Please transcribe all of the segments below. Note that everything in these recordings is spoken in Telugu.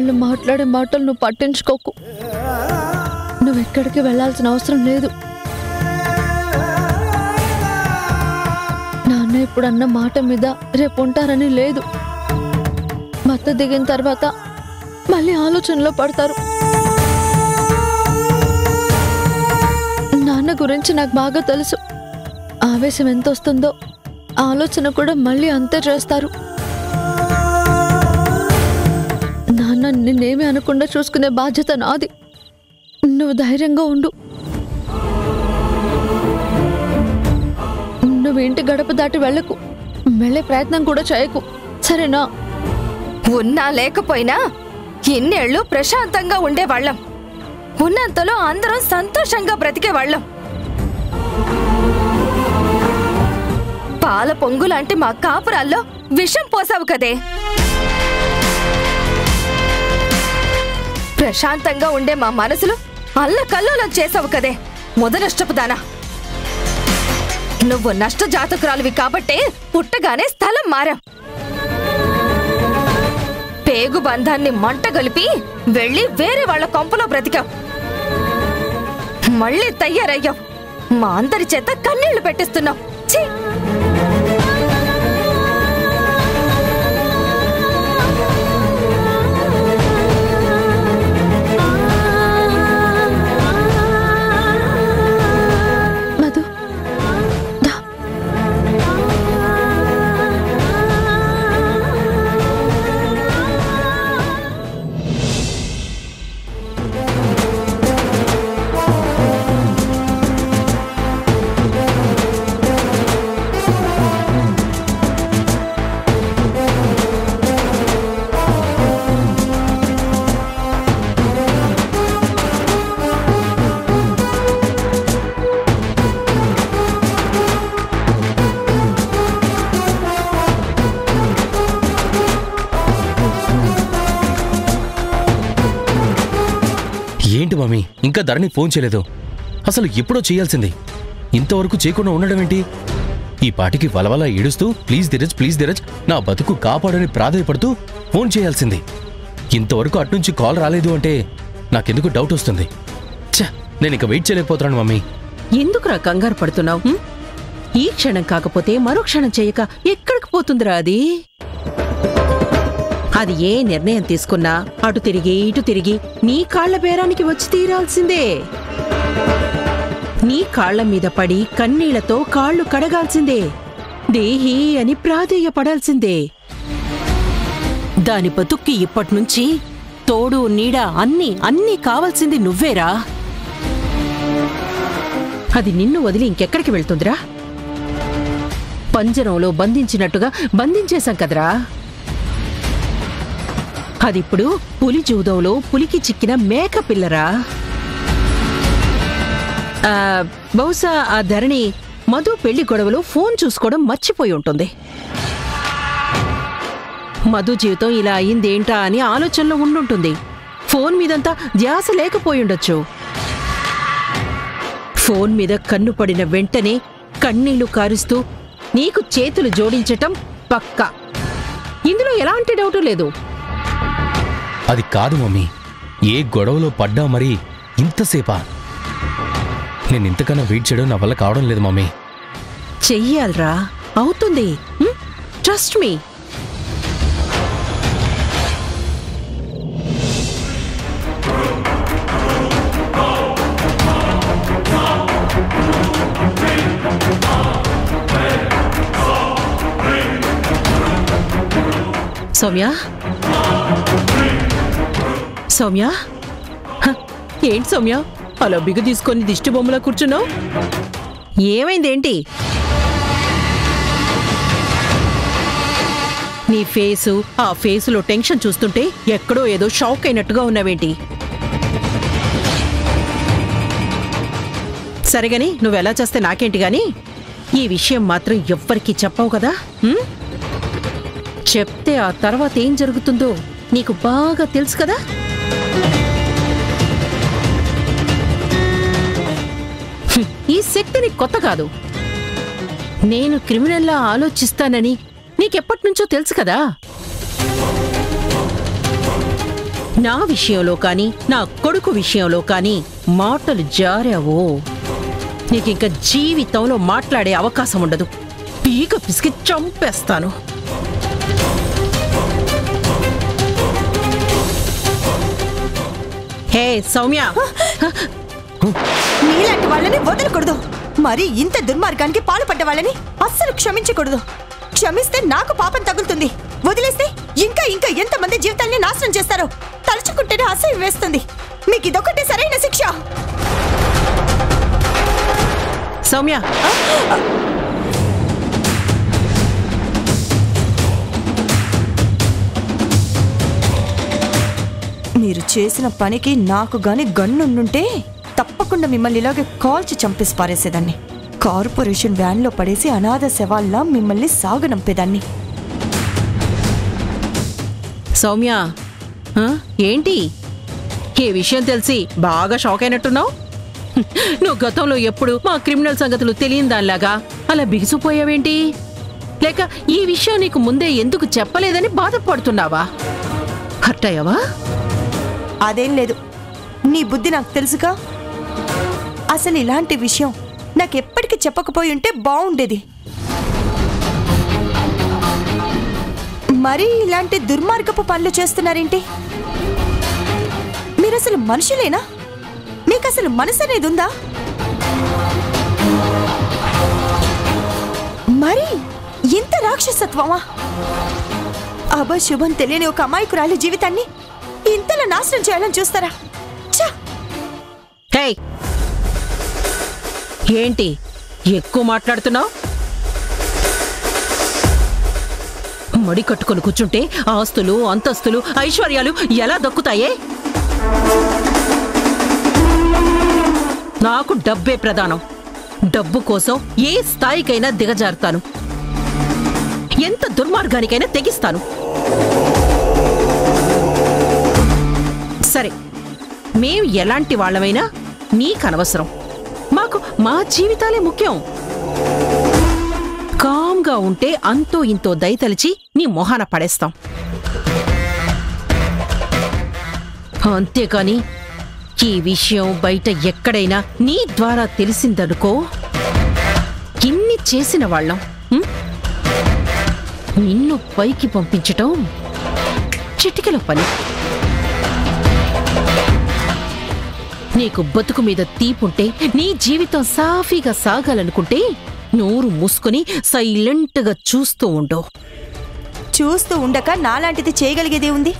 వాళ్ళు మాట్లాడే మాటలు నువ్వు పట్టించుకోకు. నువ్వెక్కడికి వెళ్లాల్సిన అవసరం లేదు. నాన్న ఇప్పుడన్న మాట మీద రేపు ఉంటారని లేదు. మత్తు దిగిన తర్వాత మళ్ళీ ఆలోచనలో పడతారు. నాన్న గురించి నాకు బాగా తెలుసు. ఆవేశం ఎంత వస్తుందో ఆలోచన కూడా మళ్ళీ అంతే చేస్తారు. నాన్న నిన్నేమీ అనకుండా చూసుకునే బాధ్యత నాది. నువ్వు ధైర్యంగా ఉండు. నువ్వు ఇంటి గడప దాటి వెళ్ళకు. వెళ్ళే ప్రయత్నం కూడా చేయకు, సరేనా? ఉన్నా లేకపోయినా ఇన్నేళ్లు ప్రశాంతంగా ఉండేవాళ్ళం. ఉన్నంతలో అందరం సంతోషంగా బ్రతికేవాళ్ళం. పాల పొంగులాంటి మా కాపురాల్లో విషం పోసావు కదే. ప్రశాంతంగా ఉండే మా మనసులు అల్లకల్లోలం చేసావు కదే మొదనష్టపుదానా. నువ్వు నష్ట జాతకురాలివి కాబట్టే పుట్టగానే స్థలం మారాం. పేగు బంధాన్ని మంట గలిపి వెళ్ళి వేరే వాళ్ల కొంపలో బ్రతికావు. మళ్ళీ తయారయ్యావు. మా అందరి చేత కన్నీళ్లు పెట్టిస్తున్నావు. ఛీ! ఏంటి మమ్మీ, ఇంకా ధరణి ఫోన్ చేయలేదు? అసలు ఎప్పుడో చేయాల్సింది. ఇంతవరకు చేయకుండా ఉండడం ఏంటి? ఈ పాటికి వలవల ఏడుస్తూ ప్లీజ్ ధీరజ్ నా బతుకు కాపాడని ప్రాధాయపడుతూ ఫోన్ చేయాల్సింది. ఇంతవరకు అట్నుంచి కాల్ రాలేదు అంటే నాకెందుకు డౌట్ వస్తుంది. ఛ, నేను ఇక వెయిట్ చేయలేకపోతున్నాను మమ్మీ. ఎందుకురా కంగారు పడుతున్నావు? ఈ క్షణం కాకపోతే మరో క్షణం చేయక ఎక్కడికి పోతుందిరా అది? అది ఏ నిర్ణయం తీసుకున్నా అటు తిరిగి ఇటు తిరిగి నీ కాళ్ల బేరానికి వచ్చి తీరాల్సిందే. నీ కాళ్ల మీద పడి కన్నీళ్లతో కాళ్లు కడగాల్సిందే. దేహి అని ప్రాధేయపడాల్సిందే. దాని బతుక్కి ఇప్పట్నుంచి తోడు నీడ అన్నీ కావాల్సింది నువ్వేరా. అది నిన్ను వదిలి ఇంకెక్కడికి వెళ్తుందిరా? పంజరంలో బంధించినట్టుగా బంధించేశాం కదరా. అదిప్పుడు పులి జూదంలో పులికి చిక్కిన మేక పిల్లరా. బహుశా ఆ ధరణి మధు పెళ్లి గొడవలో ఫోన్ చూసుకోవడం మర్చిపోయి ఉంటుంది. మధు జీవితం ఇలా అయిందేంటా అని ఆలోచనలో ఉండుంటుంది. ఫోన్ మీదంతా ధ్యాస లేకపోయుండొచ్చు. ఫోన్ మీద కన్ను పడిన వెంటనే కన్నీళ్లు కారుస్తూ నీకు చేతులు జోడించటం పక్కా. ఇందులో ఎలాంటి డౌటు లేదు. అది కాదు మమ్మీ, ఏ గొడవలో పడ్డా మరి ఇంతసేపా? నేను ఇంతకన్నా వెయిట్ చేయడం నా వల్ల కావడం లేదు మమ్మీ. చెయ్యాలరా, అవుతుంది. Trust me. సౌమ్య, ఏంటి సౌమ్య అలా బిగు తీసుకొని దిష్టి బొమ్మలా కూర్చున్నావు? ఏమైందేంటి? నీ ఫేసు, ఆ ఫేసులో టెన్షన్ చూస్తుంటే ఎక్కడో ఏదో షాక్ అయినట్టుగా ఉన్నావేంటి? సరేగాని నువ్వెలా చేస్తే నాకేంటి గాని, ఈ విషయం మాత్రం ఎవ్వరికీ చెప్పవు కదా? చెప్తే ఆ తర్వాత ఏం జరుగుతుందో నీకు బాగా తెలుసు కదా? ఈ శక్తి నీకు కొత్త కాదు. నేను క్రిమినల్లా ఆలోచిస్తానని నీకెప్పటినుంచో తెలుసు కదా. నా విషయంలో కానీ నా కొడుకు విషయంలో కానీ మాటలు జారావో నీకింక జీవితంలో మాట్లాడే అవకాశం ఉండదు. పీక పిసికి చంపేస్తాను. హే సౌమ్య, మీలాంటి వాళ్ళని వదలకూడదు. మరి ఇంత దుర్మార్గానికి పాల్పడ్డ వాళ్ళని అస్సలు క్షమించకూడదు. క్షమిస్తే నాకు పాపం తగులుతుంది, వదిలేస్తే ఇంకా ఇంకా ఎంతమంది జీవితాల్ని నాశనం చేస్తారో తలుచుకుంటేనే అసహ్యం వేస్తుంది. మీకు ఇదొకటే సరైన శిక్ష. సౌమ్య, మీరు చేసిన పనికి నాకు గాని గన్నుండుంటే తప్పకుండా మిమ్మల్ని ఇలాగే కాల్చి చంపేసి పారేసేదాన్ని. కార్పొరేషన్ వ్యాన్లో పడేసి అనాథ శవాల్లా మిమ్మల్ని సాగనంపేదాన్ని. సౌమ్య, ఏంటి ఈ విషయం తెలిసి బాగా షాక్ అయినట్టున్నావు? నువ్వు గతంలో ఎప్పుడు మా క్రిమినల్ సంగతులు తెలియని దానిలాగా అలా బిగిసిపోయావేంటి? లేక ఈ విషయం నీకు ముందే ఎందుకు చెప్పలేదని బాధపడుతున్నావా? హర్ట్ అయ్యావా? అదేం లేదు, నీ బుద్ధి నాకు తెలుసుగా. అసలు ఇలాంటి విషయం నాకెప్పటికీ చెప్పకపోయి ఉంటే బాగుండేది. మరీ ఇలాంటి దుర్మార్గపు పనులు చేస్తున్నారేంటి? మీరసలు మనుషులేనా? మీకసలు మనసు అనేది ఉందా? మరి ఇంత రాక్షసత్వమా? అభశుభం తెలియని ఒక అమాయకురాలి జీవితాన్ని ఇంతలా నాశనం చేయాలని చూస్తారా? హే, ఏంటి ఎక్కువ మాట్లాడుతున్నావు? మడి కట్టుకొని కూర్చుంటే ఆస్తులు, అంతస్తులు, ఐశ్వర్యాలు ఎలా దక్కుతాయే? నాకు డబ్బే ప్రధానం. డబ్బు కోసం ఏ స్థాయికైనా దిగజారుతాను, ఎంత దుర్మార్గానికైనా తెగిస్తాను. సరే, మేం ఎలాంటి వాళ్ళమైనా నీకనవసరం. మాకు మా జీవితాలే ముఖ్యం. కామ్గా ఉంటే అంతో ఇంతో దయతలిచి నీ మొహాన పడేస్తాం. అంతేకాని ఈ విషయం బయట ఎక్కడైనా నీ ద్వారా తెలిసిందనుకో, ఇన్ని చేసిన వాళ్ళం నిన్ను పైకి పంపించటం చిటికెల పని. నీకు బతుకు మీద తీపుంటే, నీ జీవితం సాఫీగా సాగాలనుకుంటే నోరు మూసుకొని సైలెంట్గా చూస్తూ ఉండు. చూస్తూ ఉండక నాలాంటిది చేయగలిగేదే ఉంది?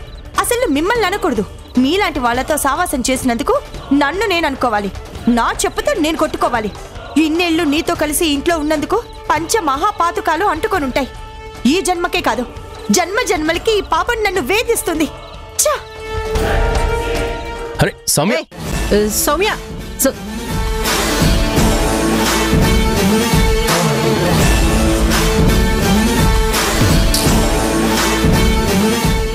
అసలు మిమ్మల్ని అనకూడదు. మీలాంటి వాళ్లతో సావాసం చేసినందుకు నన్ను నేను అనుకోవాలి, నా చెప్పుతో నేను కొట్టుకోవాలి. ఇన్నేళ్లు నీతో కలిసి ఇంట్లో ఉన్నందుకు పంచ మహాపాతుకాలు అంటుకొనుంటాయి. ఈ జన్మకే కాదు, జన్మ జన్మలకి ఈ పాపం నన్ను వేధిస్తుంది. అరే సౌమ్య, సౌమ్య